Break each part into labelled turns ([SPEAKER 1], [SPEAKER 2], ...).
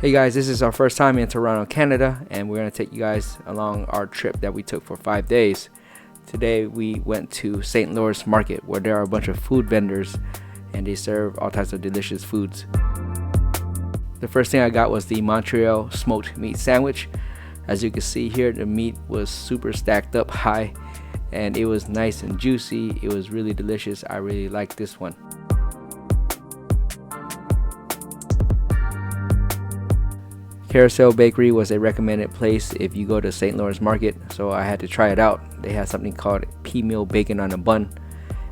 [SPEAKER 1] Hey guys, this is our first time in Toronto, Canada, and we're going to take you guys along our trip that we took for 5 days. Today we went to St. Louis Market, where there are a bunch of food vendors and they serve all types of delicious foods. The first thing I got was the Montreal smoked meat sandwich. As you can see here, the meat was super stacked up high and it was nice and juicy. It was really delicious. I really liked this one. Carousel Bakery was a recommended place if you go to St. Louis Market, so I had to try it out. They had something called pea meal bacon on a bun,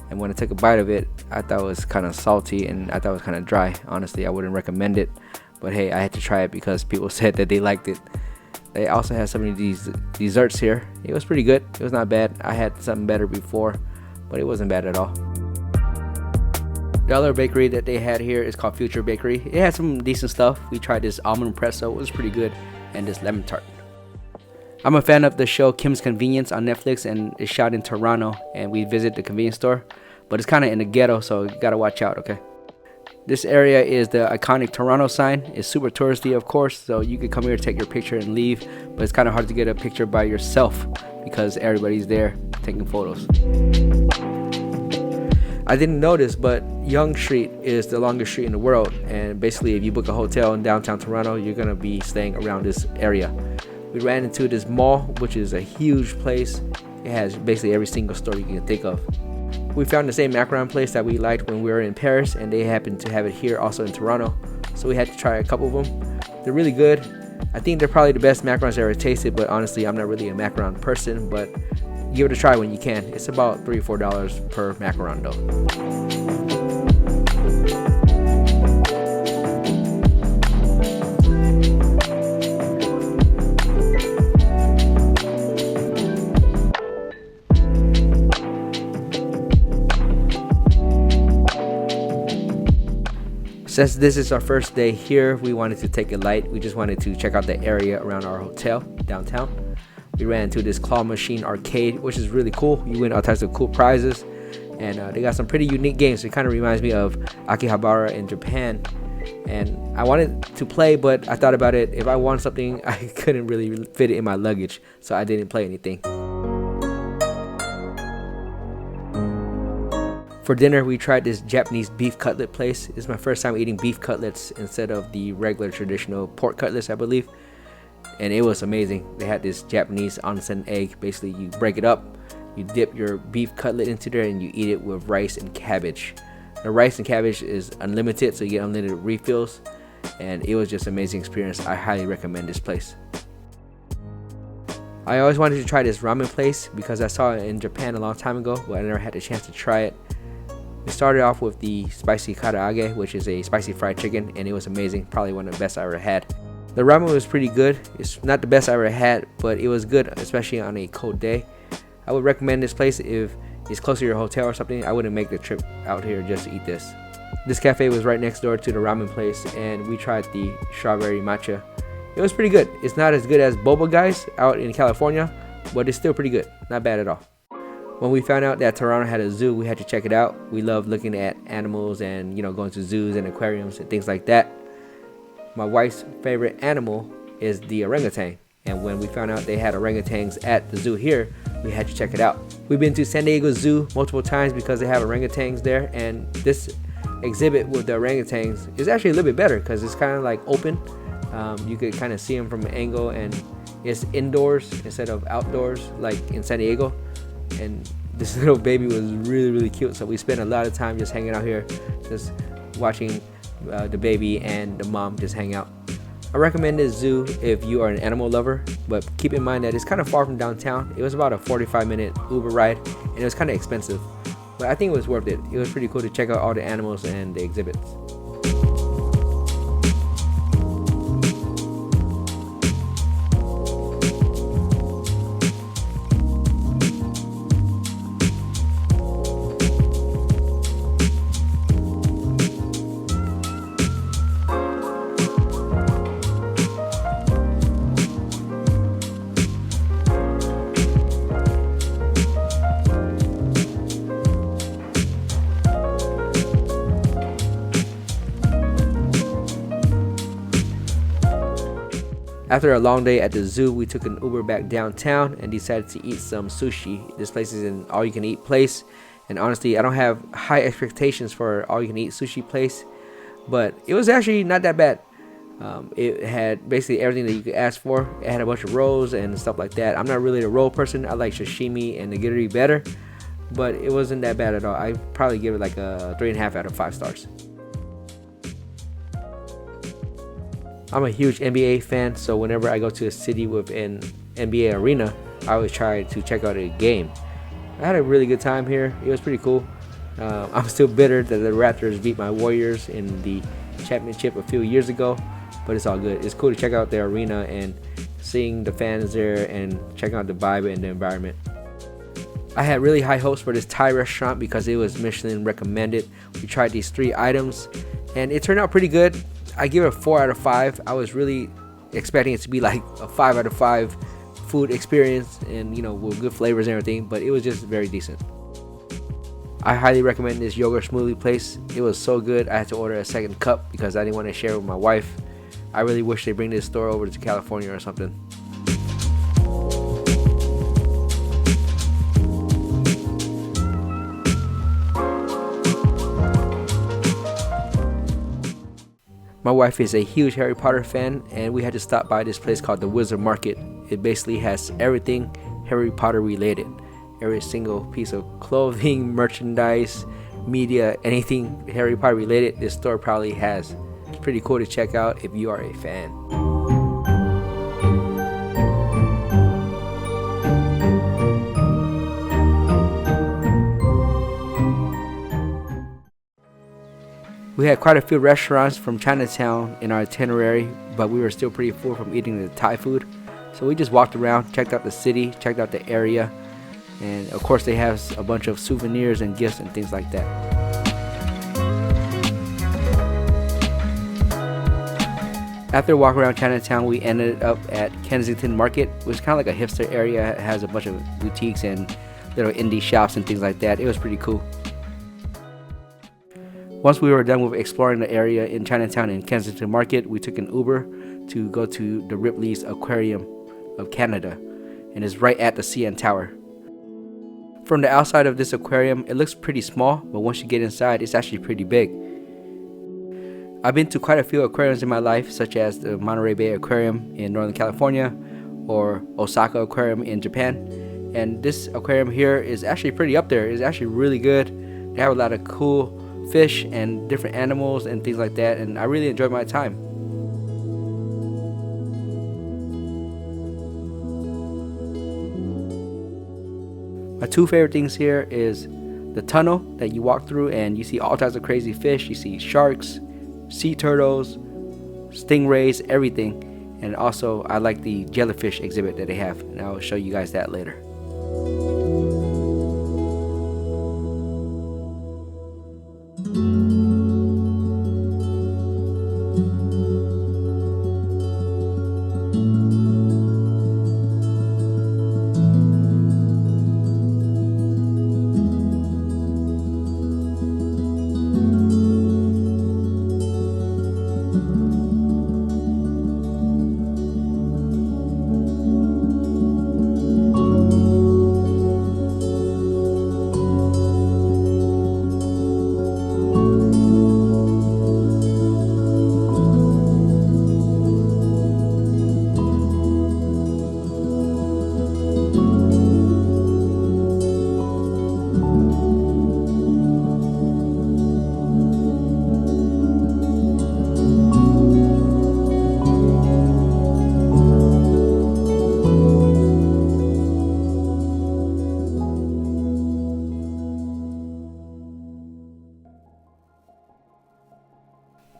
[SPEAKER 1] and when I took a bite of it, I thought it was kind of salty and I thought it was kind of dry. Honestly, I wouldn't recommend it, but hey, I had to try it because people said that they liked it. They also had some of these desserts here. It was pretty good. It was not bad. I had something better before, but it wasn't bad at all. The other bakery that they had here is called Future Bakery. It had some decent stuff. We tried this almond presso, it was pretty good, and this lemon tart. I'm a fan of the show Kim's Convenience on Netflix, and it's shot in Toronto, and we visit the convenience store, but it's kind of in the ghetto, so you gotta watch out, okay? This area is the iconic Toronto sign. It's super touristy, of course, so you could come here, take your picture, and leave, but it's kind of hard to get a picture by yourself because everybody's there taking photos. I didn't notice, but Yonge Street is the longest street in the world, and basically if you book a hotel in downtown Toronto, you're gonna be staying around this area. We ran into this mall, which is a huge place. It has basically every single store you can think of. We found the same macaron place that we liked when we were in Paris, and they happened to have it here also in Toronto, so we had to try a couple of them. They're really good. I think they're probably the best macarons I ever tasted, but honestly I'm not really a macaron person, but give it a try when you can. It's about $3 or $4 per macaron though. Since this is our first day here, we wanted to take it light. We just wanted to check out the area around our hotel downtown. We ran into this claw machine arcade, which is really cool. You win all types of cool prizes, and they got some pretty unique games. It kind of reminds me of Akihabara in Japan, and I wanted to play, but I thought about it. If I want something, I couldn't really fit it in my luggage, so I didn't play anything. For dinner, we tried this Japanese beef cutlet place. It's my first time eating beef cutlets instead of the regular traditional pork cutlets, I believe. And it was amazing. They had this Japanese onsen egg. Basically, you break it up, you dip your beef cutlet into there, and you eat it with rice and cabbage. The rice and cabbage is unlimited, so you get unlimited refills. And it was just an amazing experience. I highly recommend this place. I always wanted to try this ramen place because I saw it in Japan a long time ago, but I never had the chance to try it. We started off with the spicy karaage, which is a spicy fried chicken, and it was amazing. Probably one of the best I ever had. The ramen was pretty good. It's not the best I ever had, but it was good, especially on a cold day. I would recommend this place if it's close to your hotel or something. I wouldn't make the trip out here just to eat this. This cafe was right next door to the ramen place, and we tried the strawberry matcha. It was pretty good. It's not as good as Boba Guys out in California, but it's still pretty good. Not bad at all. When we found out that Toronto had a zoo, we had to check it out. We love looking at animals and, going to zoos and aquariums and things like that. My wife's favorite animal is the orangutan, and when we found out they had orangutans at the zoo here, we had to check it out. We've been to San Diego Zoo multiple times because they have orangutans there, and this exhibit with the orangutans is actually a little bit better because it's kind of like open. You could kind of see them from an angle, and it's indoors instead of outdoors like in San Diego. And this little baby was really, really cute, so we spent a lot of time just hanging out here, just watching the baby and the mom just hang out. I recommend this zoo if you are an animal lover, but keep in mind that it's kind of far from downtown. It was about a 45-minute Uber ride, and it was kind of expensive, but I think it was worth it. It was pretty cool to check out all the animals and the exhibits. After a long day at the zoo, we took an Uber back downtown and decided to eat some sushi. This place is an all-you-can-eat place, and honestly, I don't have high expectations for all-you-can-eat sushi place, but it was actually not that bad. It had basically everything that you could ask for. It had a bunch of rolls and stuff like that. I'm not really a roll person. I like sashimi and nigiri better, but it wasn't that bad at all. I probably give it like a 3.5 out of 5 stars. I'm a huge NBA fan, so whenever I go to a city with an NBA arena, I always try to check out a game. I had a really good time here. It was pretty cool. I'm still bitter that the Raptors beat my Warriors in the championship a few years ago, but it's all good. It's cool to check out the arena and seeing the fans there and checking out the vibe and the environment. I had really high hopes for this Thai restaurant because it was Michelin recommended. We tried these 3 items and it turned out pretty good. I give it a 4 out of 5. I was really expecting it to be like a 5 out of 5 food experience and, you know, with good flavors and everything, but it was just very decent. I highly recommend this yogurt smoothie place. It was so good. I had to order a second cup because I didn't want to share it with my wife. I really wish they bring this store over to California or something. My wife is a huge Harry Potter fan, and we had to stop by this place called the Wizard Market. It basically has everything Harry Potter related. Every single piece of clothing, merchandise, media, anything Harry Potter related, this store probably has. It's pretty cool to check out if you are a fan. We had quite a few restaurants from Chinatown in our itinerary, but we were still pretty full from eating the Thai food. So we just walked around, checked out the city, checked out the area, and of course they have a bunch of souvenirs and gifts and things like that. After walking around Chinatown, we ended up at Kensington Market, which is kind of like a hipster area. It has a bunch of boutiques and little indie shops and things like that. It was pretty cool. Once we were done with exploring the area in Chinatown and Kensington Market, we took an Uber to go to the Ripley's Aquarium of Canada, and it's right at the CN Tower. From the outside of this aquarium, it looks pretty small, but once you get inside, it's actually pretty big. I've been to quite a few aquariums in my life, such as the Monterey Bay Aquarium in Northern California or Osaka Aquarium in Japan, and this aquarium here is actually pretty up there. It's actually really good. They have a lot of cool fish and different animals and things like that, and I really enjoyed my time. My 2 favorite things here is the tunnel that you walk through and you see all types of crazy fish. You see sharks, sea turtles, stingrays, everything. And also I like the jellyfish exhibit that they have, and I'll show you guys that later.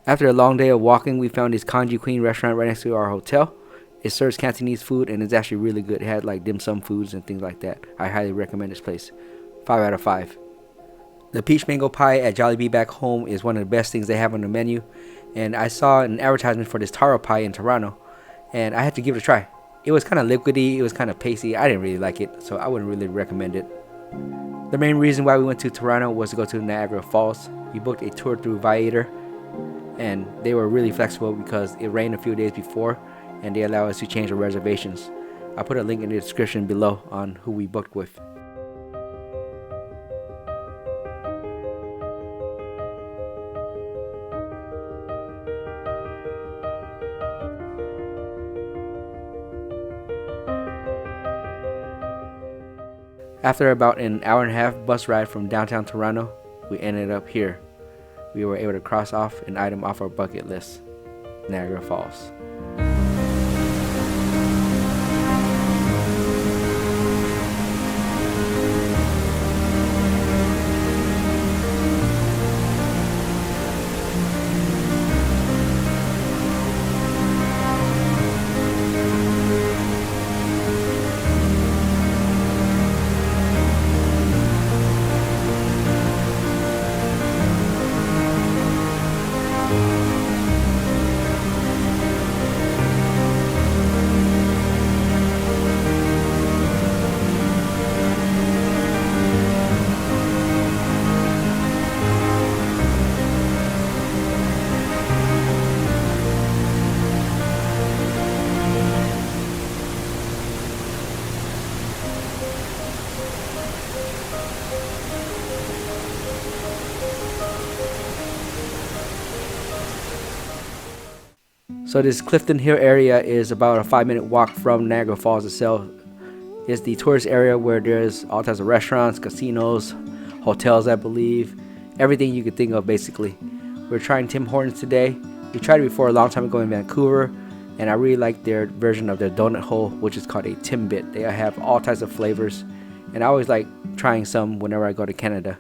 [SPEAKER 1] After a long day of walking, we found this Kanji Queen restaurant right next to our hotel. It serves Cantonese food and it's actually really good. It had like dim sum foods and things like that. I highly recommend this place. 5 out of 5. The peach mango pie at Jollibee back home is one of the best things they have on the menu. And I saw an advertisement for this taro pie in Toronto, and I had to give it a try. It was kind of liquidy, it was kind of pasty. I didn't really like it, so I wouldn't really recommend it. The main reason why we went to Toronto was to go to Niagara Falls. We booked a tour through Viator, and they were really flexible because it rained a few days before, and they allow us to change our reservations. I'll put a link in the description below on who we booked with. After about an hour and a half bus ride from downtown Toronto, we ended up here. We were able to cross off an item off our bucket list, Niagara Falls. So this Clifton Hill area is about a 5-minute walk from Niagara Falls itself. It's the tourist area where there's all types of restaurants, casinos, hotels, I believe. Everything you could think of, basically. We're trying Tim Hortons today. We tried it before a long time ago in Vancouver, and I really like their version of their donut hole, which is called a Timbit. They have all types of flavors, and I always like trying some whenever I go to Canada.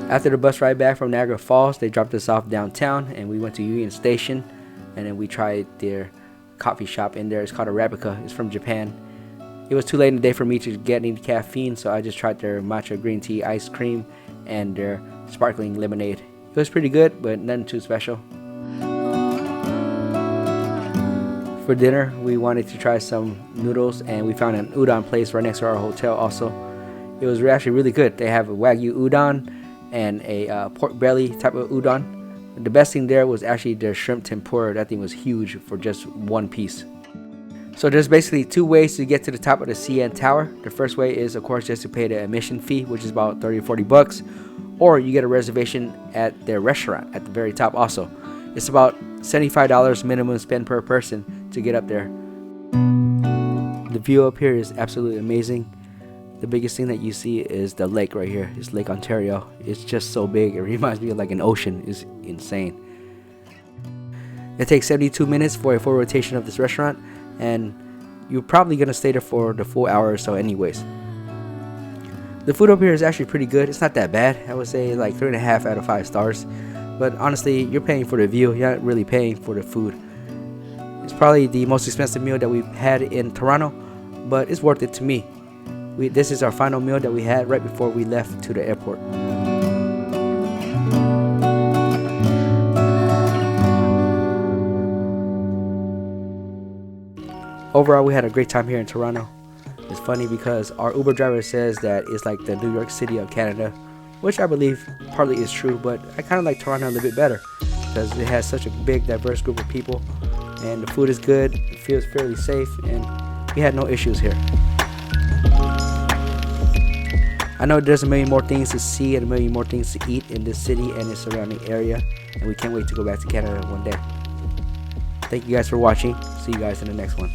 [SPEAKER 1] After the bus ride back from Niagara Falls, they dropped us off downtown, and we went to Union Station, and then we tried their coffee shop in there. It's called Arabica. It's from Japan. It was too late in the day for me to get any caffeine, so I just tried their matcha green tea ice cream and their sparkling lemonade. It was pretty good, but nothing too special. For dinner, we wanted to try some noodles, and we found an udon place right next to our hotel also. It was actually really good. They have a Wagyu udon and a pork belly type of udon. The best thing there was actually their shrimp tempura. That thing was huge for just one piece. So there's basically two ways to get to the top of the CN Tower. The first way is, of course, just to pay the admission fee, which is about 30 or 40 bucks, or you get a reservation at their restaurant at the very top also. It's about $75 minimum spend per person to get up there. The view up here is absolutely amazing. The biggest thing that you see is the lake right here. It's Lake Ontario. It's just so big. It reminds me of like an ocean. It's insane. It takes 72 minutes for a full rotation of this restaurant, and you're probably going to stay there for the full hour or so anyways. The food up here is actually pretty good. It's not that bad. I would say like 3.5 out of 5 stars. But honestly, you're paying for the view. You're not really paying for the food. It's probably the most expensive meal that we've had in Toronto, but it's worth it to me. This is our final meal that we had right before we left to the airport. Overall, we had a great time here in Toronto. It's funny because our Uber driver says that it's like the New York City of Canada, which I believe partly is true, but I kind of like Toronto a little bit better because it has such a big, diverse group of people, and the food is good, it feels fairly safe, and we had no issues here. I know there's a million more things to see and a million more things to eat in this city and its surrounding area, and we can't wait to go back to Canada one day. Thank you guys for watching. See you guys in the next one.